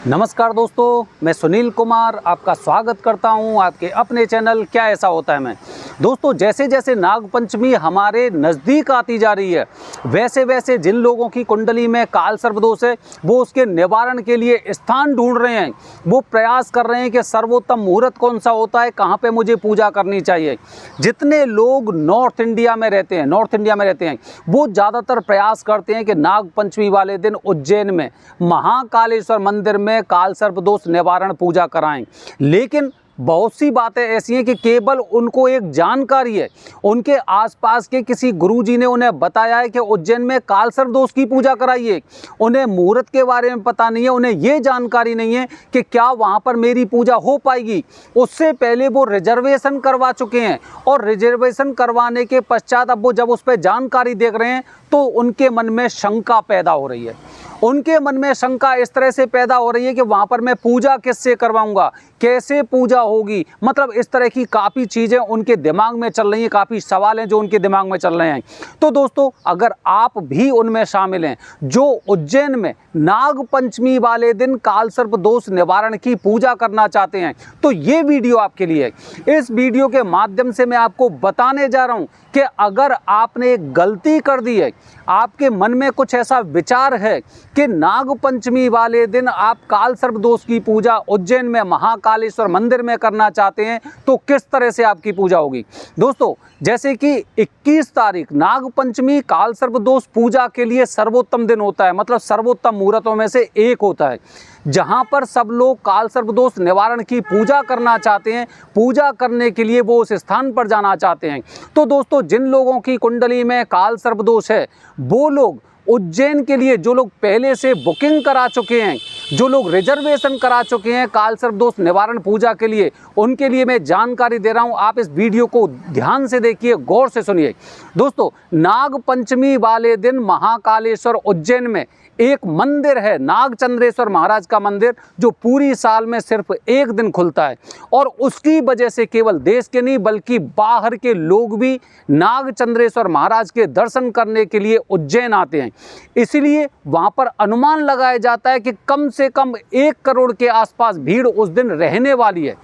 नमस्कार दोस्तों, मैं सुनील कुमार आपका स्वागत करता हूं आपके अपने चैनल क्या ऐसा होता है में। दोस्तों, जैसे जैसे नाग पंचमी हमारे नज़दीक आती जा रही है, वैसे वैसे जिन लोगों की कुंडली में काल सर्प दोष है वो उसके निवारण के लिए स्थान ढूंढ रहे हैं। वो प्रयास कर रहे हैं कि सर्वोत्तम मुहूर्त कौन सा होता है, कहाँ पे मुझे पूजा करनी चाहिए। जितने लोग नॉर्थ इंडिया में रहते हैं वो ज़्यादातर प्रयास करते हैं कि नाग पंचमी वाले दिन उज्जैन में महाकालेश्वर मंदिर में काल सर्प दोष निवारण पूजा कराएं। लेकिन बहुत सी बातें ऐसी हैं कि केवल उनको एक जानकारी है, उनके आसपास के किसी गुरुजी ने उन्हें बताया है कि उज्जैन में काल सर्प दोष की पूजा कराइए। उन्हें मुहूर्त के बारे में पता नहीं है, उन्हें ये जानकारी नहीं है कि क्या वहाँ पर मेरी पूजा हो पाएगी। उससे पहले वो रिजर्वेशन करवा चुके हैं और रिजर्वेशन करवाने के पश्चात अब वो जब उस पर जानकारी देख रहे हैं तो उनके मन में शंका पैदा हो रही है। उनके मन में शंका इस तरह से पैदा हो रही है कि वहाँ पर मैं पूजा किससे करवाऊँगा, कैसे पूजा होगी। मतलब इस तरह की काफ़ी चीज़ें उनके दिमाग में चल रही हैं, काफ़ी सवाल हैं जो उनके दिमाग में चल रहे हैं। तो दोस्तों, अगर आप भी उनमें शामिल हैं जो उज्जैन में नाग पंचमी वाले दिन काल सर्प दोष निवारण की पूजा करना चाहते हैं, तो ये वीडियो आपके लिए है। इस वीडियो के माध्यम से मैं आपको बताने जा रहा हूँ कि अगर आपने एक गलती कर दी है, आपके मन में कुछ ऐसा विचार है कि नाग पंचमी वाले दिन आप काल सर्प दोष की पूजा उज्जैन में महाकालेश्वर मंदिर में करना चाहते हैं, तो किस तरह से आपकी पूजा होगी। दोस्तों, जैसे कि 21 तारीख नाग पंचमी काल सर्प दोष पूजा के लिए सर्वोत्तम दिन होता है, मतलब सर्वोत्तम मुहूर्तों में से एक होता है, जहां पर सब लोग काल सर्प दोष निवारण की पूजा करना चाहते हैं। पूजा करने के लिए वो उस स्थान पर जाना चाहते हैं। तो दोस्तों, जिन लोगों की कुंडली में काल सर्प दोष है वो लोग उज्जैन के लिए, जो लोग पहले से बुकिंग करा चुके हैं, जो लोग रिजर्वेशन करा चुके हैं काल सर्प दोष निवारण पूजा के लिए, उनके लिए मैं जानकारी दे रहा हूं। आप इस वीडियो को ध्यान से देखिए, गौर से सुनिए। दोस्तों, नाग पंचमी वाले दिन महाकालेश्वर उज्जैन में एक मंदिर है, नागचंद्रेश्वर महाराज का मंदिर, जो पूरी साल में सिर्फ एक दिन खुलता है और उसकी वजह से केवल देश के नहीं बल्कि बाहर के लोग भी नागचंद्रेश्वर महाराज के दर्शन करने के लिए उज्जैन आते हैं। इसलिए वहाँ पर अनुमान लगाया जाता है कि कम से कम 1 करोड़ के आसपास भीड़ उस दिन रहने वाली है।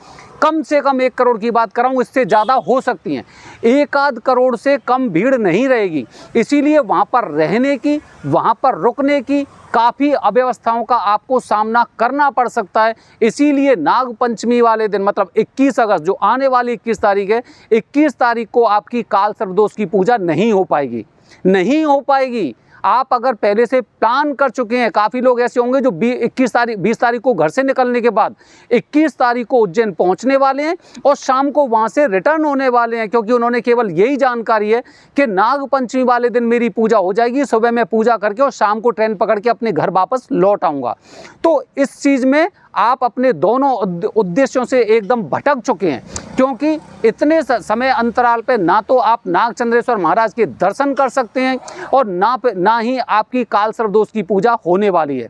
कम से कम 1 करोड़ की बात कर रहा हूँ, इससे ज़्यादा हो सकती हैं। 1 करोड़ से कम भीड़ नहीं रहेगी। इसीलिए वहाँ पर रहने की, वहाँ पर रुकने की काफ़ी अव्यवस्थाओं का आपको सामना करना पड़ सकता है। इसीलिए नाग पंचमी वाले दिन, मतलब 21 अगस्त, जो आने वाली 21 तारीख है, 21 तारीख को आपकी काल सर्प दोष की पूजा नहीं हो पाएगी। आप अगर पहले से प्लान कर चुके हैं, काफ़ी लोग ऐसे होंगे जो 20 तारीख को घर से निकलने के बाद 21 तारीख को उज्जैन पहुंचने वाले हैं और शाम को वहां से रिटर्न होने वाले हैं, क्योंकि उन्होंने केवल यही जानकारी है कि नाग पंचमी वाले दिन मेरी पूजा हो जाएगी, सुबह मैं पूजा करके और शाम को ट्रेन पकड़ के अपने घर वापस लौट आऊँगा। तो इस चीज़ में आप अपने दोनों उद्देश्यों से एकदम भटक चुके हैं, क्योंकि इतने समय अंतराल पे ना तो आप नागचंद्रेश्वर महाराज के दर्शन कर सकते हैं और ना ही आपकी काल सर्प दोष की पूजा होने वाली है।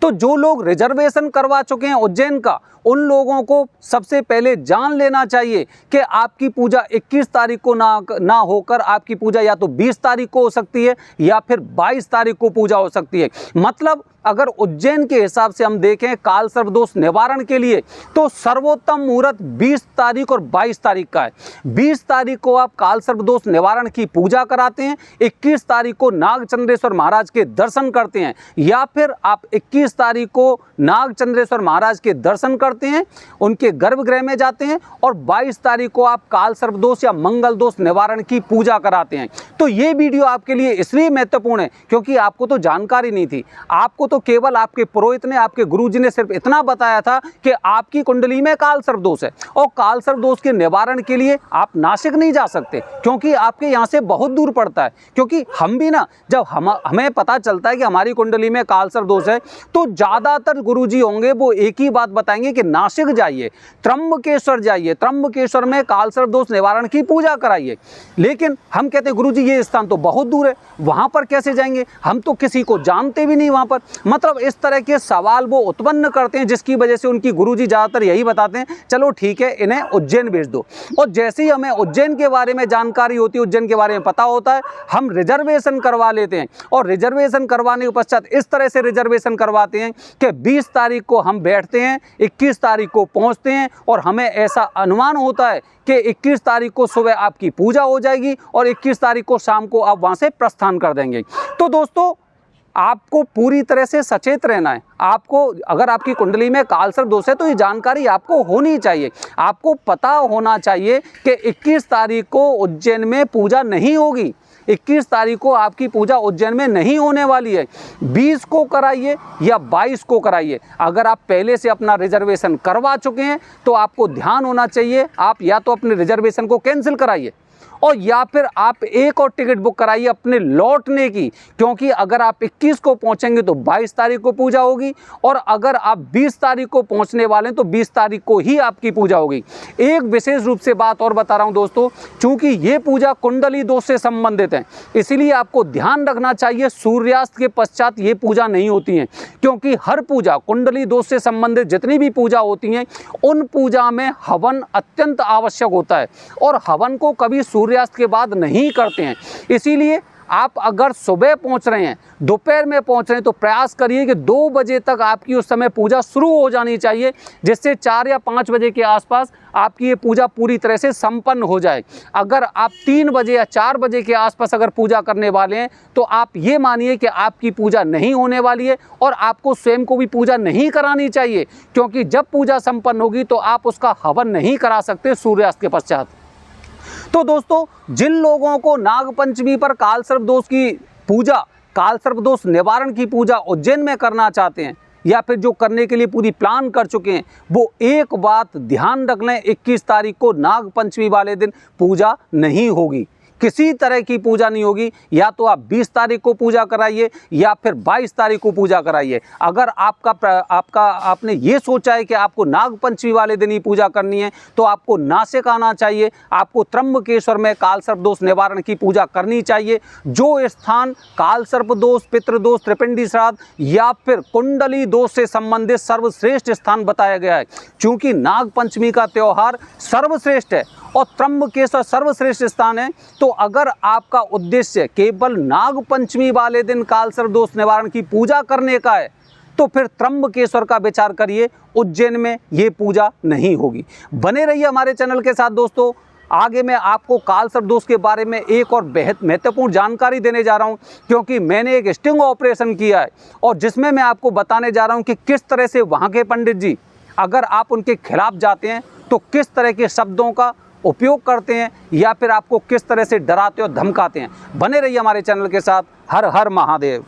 तो जो लोग रिजर्वेशन करवा चुके हैं उज्जैन का, उन लोगों को सबसे पहले जान लेना चाहिए कि आपकी पूजा 21 तारीख को ना होकर आपकी पूजा या तो 20 तारीख को हो सकती है या फिर 22 तारीख को पूजा हो सकती है। मतलब अगर उज्जैन के हिसाब से हम देखें काल सर्प दोष निवारण के लिए, तो सर्वोत्तम मुहूर्त 20 तारीख और 22 तारीख का है। 20 तारीख को आप काल सर्प दोष निवारण की पूजा कराते हैं, 21 तारीख को नागचंद्रेश्वर महाराज के दर्शन करते हैं, या फिर आप 21 तारीख को नागचंद्रेश्वर महाराज के दर्शन करते हैं, उनके गर्भगृह में जाते हैं और 22 तारीख को आप काल सर्प दोष या मंगल दोष निवारण की पूजा कराते हैं। तो ये वीडियो आपके लिए इसलिए महत्वपूर्ण है क्योंकि आपको तो जानकारी नहीं थी। आपको तो केवल आपके पुरोहित ने, आपके गुरुजी ने सिर्फ इतना बताया था कि आपकी कुंडली में काल सर्प दोष है और काल सर्प दोष के निवारण के लिए आप नासिक नहीं जा सकते, क्योंकि आपके यहाँ से बहुत दूर पड़ता है। क्योंकि हम भी ना, जब हमें पता चलता है कि हमारी कुंडली में काल सर्प दोष है, तो ज़्यादातर गुरुजी होंगे वो एक ही बात बताएंगे कि नासिक जाइए, त्र्यंबकेश्वर जाइए, त्र्यंबकेश्वर में काल सर्प दोष निवारण की पूजा कराइए। लेकिन हम कहते हैं गुरुजी ये स्थान तो बहुत दूर है, वहाँ पर कैसे जाएंगे, हम तो किसी को जानते भी नहीं वहाँ पर। मतलब इस तरह के सवाल वो उत्पन्न करते हैं, जिसकी वजह से उनकी गुरुजी ज़्यादातर यही बताते हैं, चलो ठीक है इन्हें उज्जैन भेज दो। और जैसे ही हमें उज्जैन के बारे में जानकारी होती है, उज्जैन के बारे में पता होता है, हम रिजर्वेशन करवा लेते हैं। और रिजर्वेशन करवाने के पश्चात इस तरह से रिजर्वेशन करवाते हैं कि 20 तारीख को हम बैठते हैं, 21 तारीख को पहुंचते हैं, और हमें ऐसा अनुमान होता है कि 21 तारीख को सुबह आपकी पूजा हो जाएगी और 21 तारीख को शाम को आप वहां से प्रस्थान कर देंगे। तो दोस्तों, आपको पूरी तरह से सचेत रहना है। आपको अगर आपकी कुंडली में कालसर्प दोष है तो ये जानकारी आपको होनी चाहिए। आपको पता होना चाहिए कि 21 तारीख को उज्जैन में पूजा नहीं होगी, 21 तारीख को आपकी पूजा उज्जैन में नहीं होने वाली है। 20 को कराइए या 22 को कराइए। अगर आप पहले से अपना रिजर्वेशन करवा चुके हैं तो आपको ध्यान होना चाहिए, आप या तो अपने रिजर्वेशन को कैंसिल कराइए और या फिर आप एक और टिकट बुक कराइए अपने लौटने की, क्योंकि अगर आप 21 को पहुंचेंगे तो 22 तारीख को पूजा होगी, और अगर आप 20 तारीख को पहुंचने वाले हैं तो 20 तारीख को ही आपकी पूजा होगी। एक विशेष रूप से बात और बता रहा हूं दोस्तों, चूंकि ये पूजा कुंडली दोष से संबंधित है, इसीलिए आपको ध्यान रखना चाहिए सूर्यास्त के पश्चात ये पूजा नहीं होती है, क्योंकि हर पूजा कुंडली दोष से संबंधित जितनी भी पूजा होती हैं उन पूजा में हवन अत्यंत आवश्यक होता है, और हवन को कभी सूर्यास्त के बाद नहीं करते हैं। इसीलिए आप अगर सुबह पहुंच रहे हैं, दोपहर में पहुंच रहे हैं, तो प्रयास करिए कि 2 बजे तक आपकी उस समय पूजा शुरू हो जानी चाहिए, जिससे 4 या 5 बजे के आसपास आपकी ये पूजा पूरी तरह से संपन्न हो जाए। अगर आप 3 बजे या 4 बजे के आसपास अगर पूजा करने वाले हैं तो आप ये मानिए कि आपकी पूजा नहीं होने वाली है, और आपको स्वयं को भी पूजा नहीं करानी चाहिए, क्योंकि जब पूजा संपन्न होगी तो आप उसका हवन नहीं करा सकते सूर्यास्त के पश्चात। तो दोस्तों, जिन लोगों को नागपंचमी पर कालसर्प दोष की पूजा, कालसर्प दोष निवारण की पूजा उज्जैन में करना चाहते हैं, या फिर जो करने के लिए पूरी प्लान कर चुके हैं, वो एक बात ध्यान रख लें, 21 तारीख को नागपंचमी वाले दिन पूजा नहीं होगी, किसी तरह की पूजा नहीं होगी। या तो आप 20 तारीख को पूजा कराइए या फिर 22 तारीख को पूजा कराइए। अगर आपने ये सोचा है कि आपको नागपंचमी वाले दिन ही पूजा करनी है तो आपको नासिक आना चाहिए, आपको त्र्यंबकेश्वर में कालसर्प दोष निवारण की पूजा करनी चाहिए। जो स्थान कालसर्प दोष, पितृदोष, त्रिपिंडी श्राद्ध या फिर कुंडली दोष से संबंधित सर्वश्रेष्ठ स्थान बताया गया है, चूँकि नागपंचमी का त्यौहार सर्वश्रेष्ठ है और त्र्यंबकेश्वर सर्वश्रेष्ठ स्थान है, तो अगर आपका उद्देश्य केवल नागपंचमी वाले दिन कालसर्प दोष निवारण की पूजा करने का है तो फिर त्र्यंबकेश्वर का विचार करिए, उज्जैन में ये पूजा नहीं होगी। बने रहिए हमारे चैनल के साथ दोस्तों। आगे मैं आपको कालसर्प दोष के बारे में एक और बेहद महत्वपूर्ण जानकारी देने जा रहा हूं, क्योंकि मैंने एक स्टिंग ऑपरेशन किया है और जिसमें मैं आपको बताने जा रहा हूं कि किस तरह से वहां के पंडित जी, अगर आप उनके खिलाफ जाते हैं तो किस तरह के शब्दों का उपयोग करते हैं या फिर आपको किस तरह से डराते और धमकाते हैं। बने रहिए हमारे चैनल के साथ। हर हर महादेव।